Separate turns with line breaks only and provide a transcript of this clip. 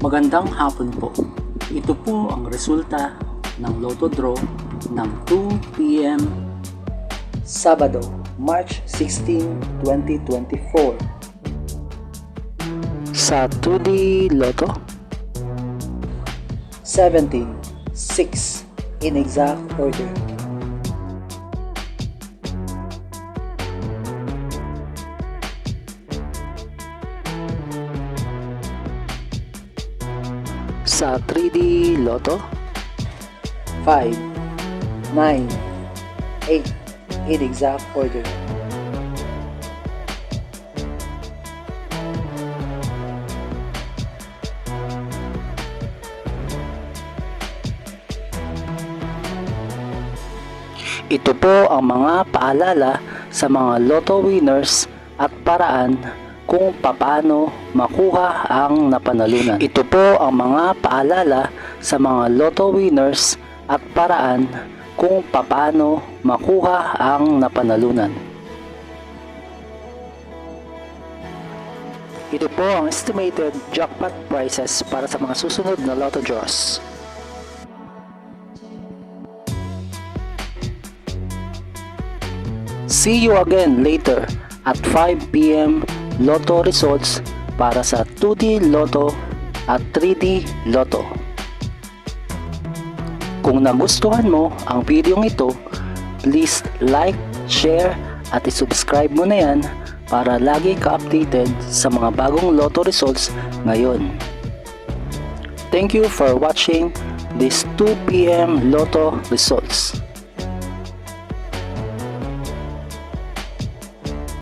Magandang hapon po. Ito po ang resulta ng Lotto Draw ng 2 p.m. Sabado, March 16, 2024. Sa 2D Lotto, 17, 6 in exact order. Sa 3D Lotto, 5, 9, 8 in exact order. Ito po ang mga paalala sa mga Lotto winners at paraan kung papaano makuha ang napanalunan. Ito po ang mga paalala sa mga Lotto winners at paraan kung papaano makuha ang napanalunan. Ito po ang estimated jackpot prices para sa mga susunod na Lotto draws. See you again later at 5 p.m. Lotto results para sa 2D Lotto at 3D Lotto. Kung nagustuhan mo ang video ito, please like, share at isubscribe mo na yan para lagi ka updated sa mga bagong Lotto results ngayon. Thank you for watching this 2 p.m. Lotto results.